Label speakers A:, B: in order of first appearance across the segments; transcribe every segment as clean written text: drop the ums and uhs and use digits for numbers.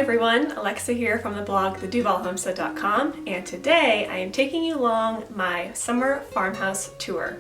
A: everyone, Alexa here from the blog theduvalhomestead.com, and today I am taking you along my summer farmhouse tour.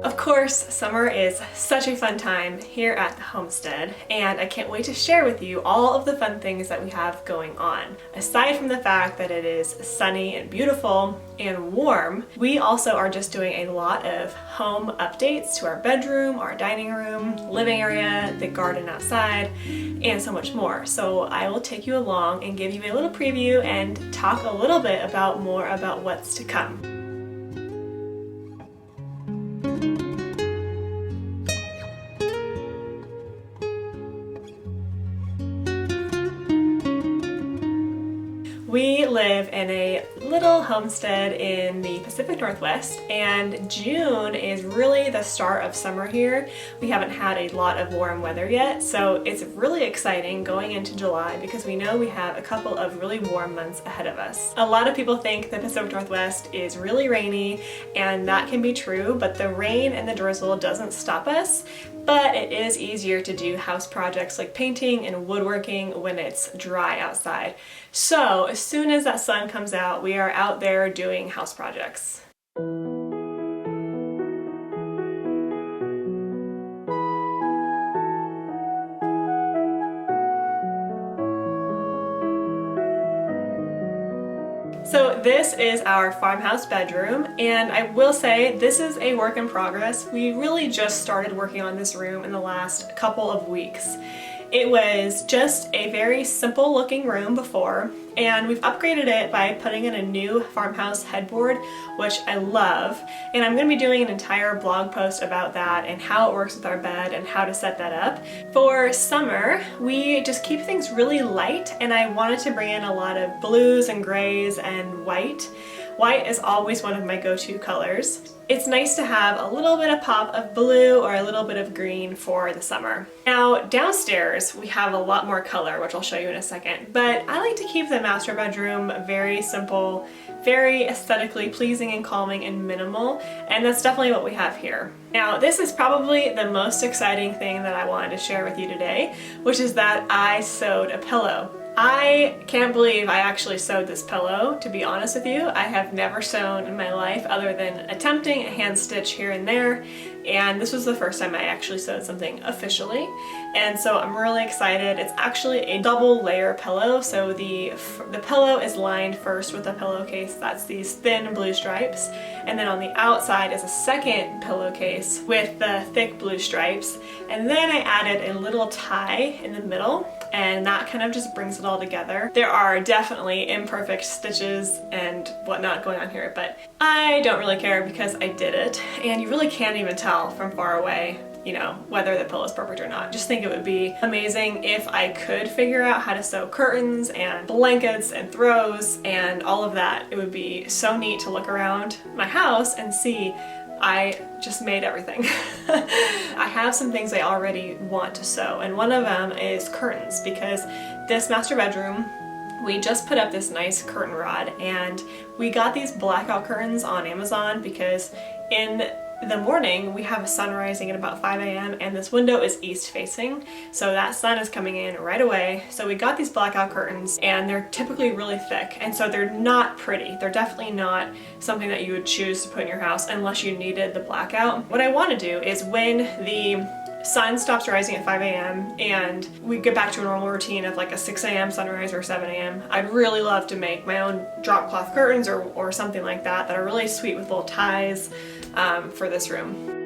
A: Of course, summer is such a fun time here at the homestead, and I can't wait to share with you all of the fun things that we have going on. Aside from the fact that it is sunny and beautiful and warm, we also are just doing a lot of home updates to our bedroom, our dining room, living area, the garden outside, and so much more. So I will take you along and give you a little preview and talk a little bit more about what's to come. We live in a little homestead in the Pacific Northwest, and June is really the start of summer here. We haven't had a lot of warm weather yet, so it's really exciting going into July because we know we have a couple of really warm months ahead of us. A lot of people think the Pacific Northwest is really rainy, and that can be true, but the rain and the drizzle doesn't stop us. But it is easier to do house projects like painting and woodworking when it's dry outside. So as soon as that sun comes out, we are out there doing house projects. So this is our farmhouse bedroom, and I will say this is a work in progress. We really just started working on this room in the last couple of weeks. It was just a very simple looking room before, and we've upgraded it by putting in a new farmhouse headboard, which I love. And I'm going to be doing an entire blog post about that and how it works with our bed and how to set that up. For summer, we just keep things really light, and I wanted to bring in a lot of blues and grays and white. White is always one of my go-to colors. It's nice to have a little bit of pop of blue or a little bit of green for the summer. Now downstairs we have a lot more color, which I'll show you in a second, but I like to keep the master bedroom very simple, very aesthetically pleasing and calming and minimal, and that's definitely what we have here. Now this is probably the most exciting thing that I wanted to share with you today, which is that I sewed a pillow. I can't believe I actually sewed this pillow, to be honest with you. I have never sewn in my life other than attempting a hand stitch here and there, and this was the first time I actually sewed something officially, and so I'm really excited. It's actually a double layer pillow, so the pillow is lined first with a pillowcase that's these thin blue stripes, and then on the outside is a second pillowcase with the thick blue stripes, and then I added a little tie in the middle, and that kind of just brings it all together. There are definitely imperfect stitches and whatnot going on here, but I don't really care because I did it, and you really can't even tell from far away, you know, whether the pillow is perfect or not. Just think it would be amazing if I could figure out how to sew curtains and blankets and throws and all of that. It would be so neat to look around my house and see I just made everything. I have some things I already want to sew, and one of them is curtains, because this master bedroom, we just put up this nice curtain rod, and we got these blackout curtains on Amazon because in the morning we have a sun rising at about 5 a.m. and this window is east facing, so that sun is coming in right away. So we got these blackout curtains, and they're typically really thick, and so they're not pretty. They're definitely not something that you would choose to put in your house unless you needed the blackout. What I want to do is when the sun stops rising at 5 a.m. and we get back to a normal routine of like a 6 a.m. sunrise or 7 a.m. I'd really love to make my own drop cloth curtains or something like that that are really sweet with little ties for this room.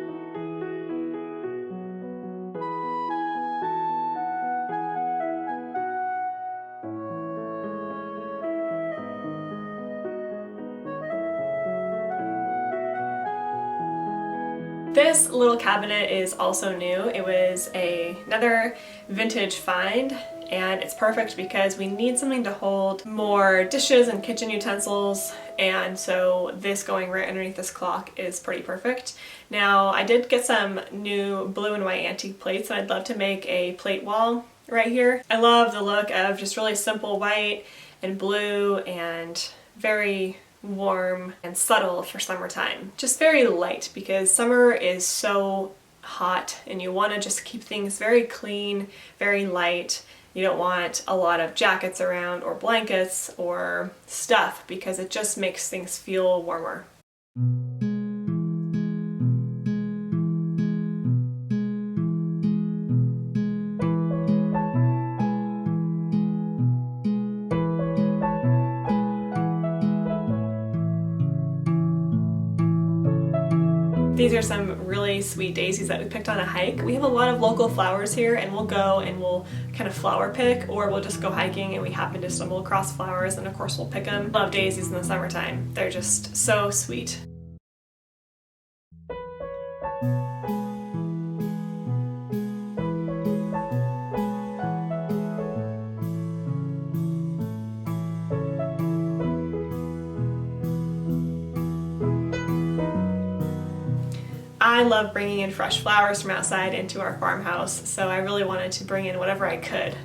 A: This little cabinet is also new. It was another vintage find, and it's perfect because we need something to hold more dishes and kitchen utensils, and so this going right underneath this clock is pretty perfect. Now I did get some new blue and white antique plates, and I'd love to make a plate wall right here. I love the look of just really simple white and blue and very warm and subtle for summertime. Just very light because summer is so hot and you want to just keep things very clean, very light. You don't want a lot of jackets around or blankets or stuff because it just makes things feel warmer. These are some really sweet daisies that we picked on a hike. We have a lot of local flowers here, and we'll go and we'll kind of flower pick, or we'll just go hiking and we happen to stumble across flowers, and of course we'll pick them. Love daisies in the summertime. They're just so sweet. I love bringing in fresh flowers from outside into our farmhouse, so I really wanted to bring in whatever I could.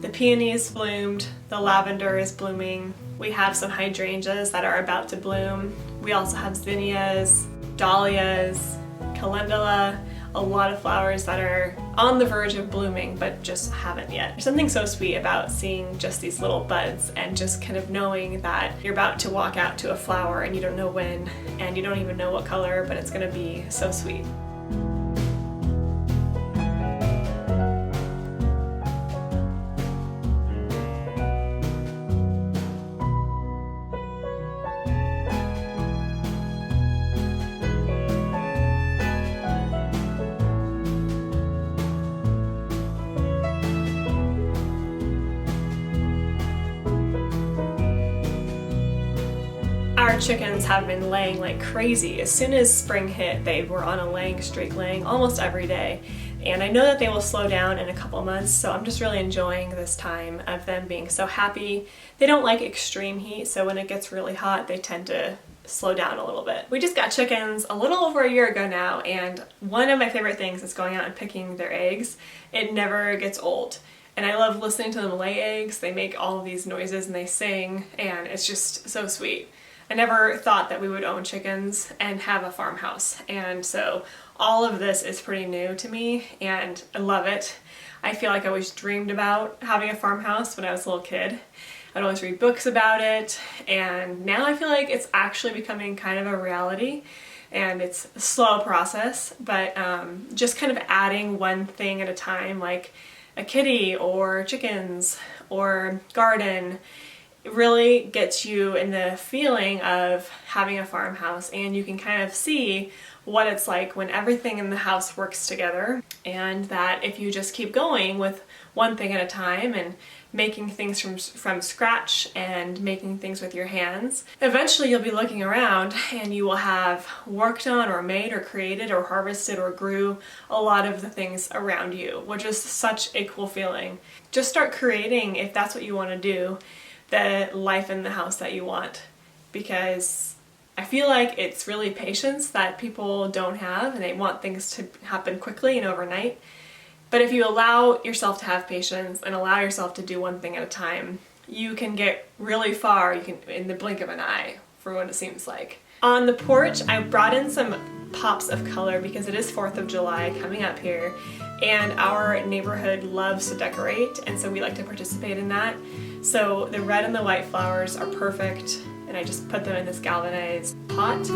A: The peonies bloomed, the lavender is blooming, we have some hydrangeas that are about to bloom, we also have zinnias, dahlias, calendula, a lot of flowers that are on the verge of blooming but just haven't yet. There's something so sweet about seeing just these little buds and just kind of knowing that you're about to walk out to a flower and you don't know when and you don't even know what color, but it's gonna be so sweet. Our chickens have been laying like crazy. As soon as spring hit, they were on a laying streak, laying almost every day. And I know that they will slow down in a couple months, so I'm just really enjoying this time of them being so happy. They don't like extreme heat, so when it gets really hot, they tend to slow down a little bit. We just got chickens a little over a year ago now, and one of my favorite things is going out and picking their eggs. It never gets old. And I love listening to them lay eggs. They make all of these noises and they sing, and it's just so sweet. I never thought that we would own chickens and have a farmhouse, and so all of this is pretty new to me and I love it. I feel like I always dreamed about having a farmhouse when I was a little kid. I'd always read books about it, and now I feel like it's actually becoming kind of a reality, and it's a slow process, but just kind of adding one thing at a time, like a kitty or chickens or garden, really gets you in the feeling of having a farmhouse, and you can kind of see what it's like when everything in the house works together, and that if you just keep going with one thing at a time and making things from scratch and making things with your hands, eventually you'll be looking around and you will have worked on or made or created or harvested or grew a lot of the things around you, which is such a cool feeling. Just start creating, if that's what you want to do, the life in the house that you want, because I feel like it's really patience that people don't have, and they want things to happen quickly and overnight. But if you allow yourself to have patience and allow yourself to do one thing at a time, you can get really far. You can, in the blink of an eye, for what it seems like. On the porch, I brought in some pops of color because it is 4th of July coming up here, and our neighborhood loves to decorate, and so we like to participate in that. So the red and the white flowers are perfect, and I just put them in this galvanized pot.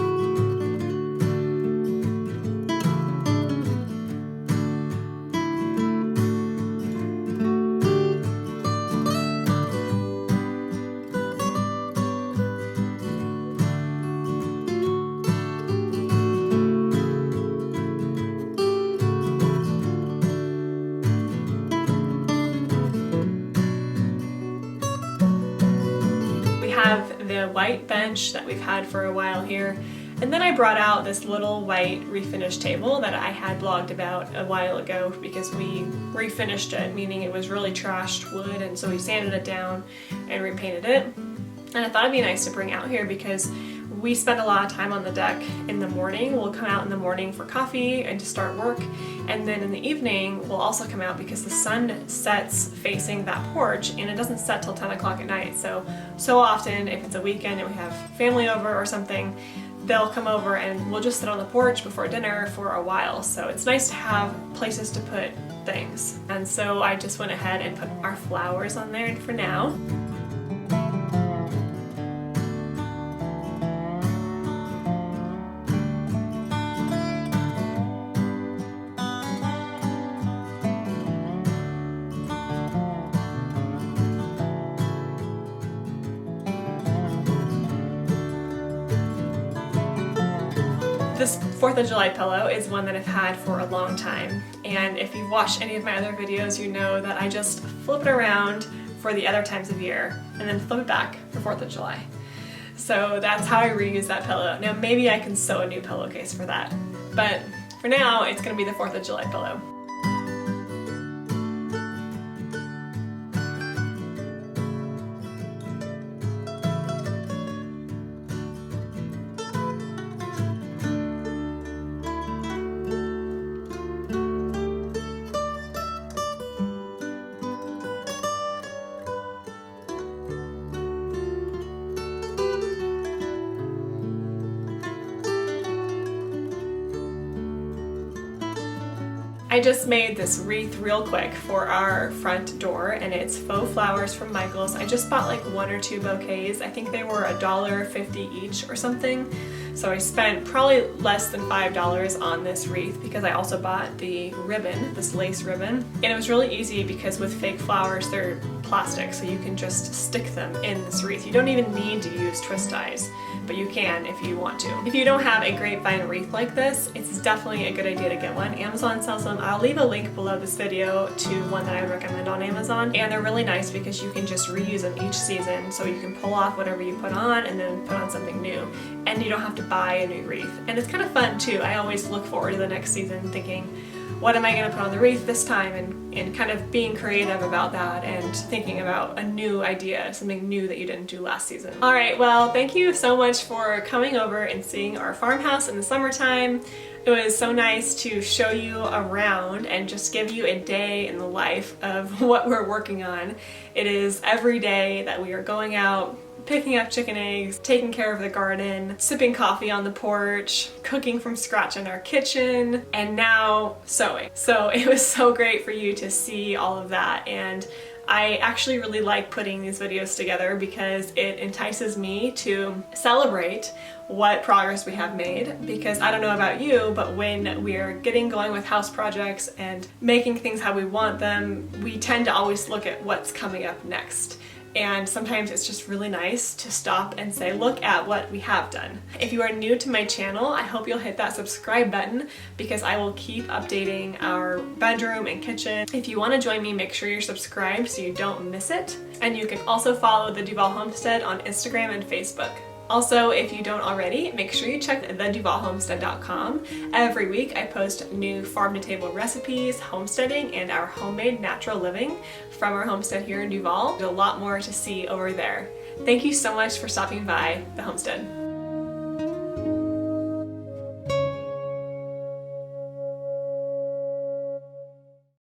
A: Have the white bench that we've had for a while here, And then I brought out this little white refinished table that I had blogged about a while ago because we refinished it, meaning it was really trashed wood, and so we sanded it down and repainted it. And I thought it'd be nice to bring out here because we spend a lot of time on the deck in the morning. We'll come out in the morning for coffee and to start work, and then in the evening we'll also come out because the sun sets facing that porch and it doesn't set till 10 o'clock at night. So often if it's a weekend and we have family over or something, they'll come over and we'll just sit on the porch before dinner for a while. So it's nice to have places to put things. And so I just went ahead and put our flowers on there for now. This 4th of July pillow is one that I've had for a long time, and if you've watched any of my other videos, you know that I just flip it around for the other times of year and then flip it back for 4th of July. So that's how I reuse that pillow. Now maybe I can sew a new pillowcase for that, but for now it's going to be the 4th of July pillow. I just made this wreath real quick for our front door, and it's faux flowers from Michael's. I just bought like 1 or 2 bouquets. I think they were $1.50 each or something. So I spent probably less than $5 on this wreath because I also bought the ribbon, this lace ribbon. And it was really easy because with fake flowers, they're plastic, so you can just stick them in this wreath. You don't even need to use twist ties, but you can if you want to. If you don't have a grapevine wreath like this, it's definitely a good idea to get one. Amazon sells them. I'll leave a link below this video to one that I would recommend on Amazon, and they're really nice because you can just reuse them each season, so you can pull off whatever you put on and then put on something new, and you don't have to buy a new wreath. And it's kind of fun too. I always look forward to the next season thinking, what am I going to put on the wreath this time, and kind of being creative about that and thinking about a new idea, something new that you didn't do last season. Alright, well, thank you so much for coming over and seeing our farmhouse in the summertime. It was so nice to show you around and just give you a day in the life of what we're working on. It is every day that we are going out, picking up chicken eggs, taking care of the garden, sipping coffee on the porch, cooking from scratch in our kitchen, and now sewing. So it was so great for you to see all of that, and I actually really like putting these videos together because it entices me to celebrate what progress we have made, because I don't know about you, but when we're getting going with house projects and making things how we want them, we tend to always look at what's coming up next. And sometimes it's just really nice to stop and say, look at what we have done. If you are new to my channel, I hope you'll hit that subscribe button because I will keep updating our bedroom and kitchen. If you want to join me, make sure you're subscribed so you don't miss it. And you can also follow the Duval Homestead on Instagram and Facebook. Also, if you don't already, make sure you check theduvalhomestead.com. Every week I post new farm-to-table recipes, homesteading, and our homemade natural living from our homestead here in Duval. There's a lot more to see over there. Thank you so much for stopping by the homestead.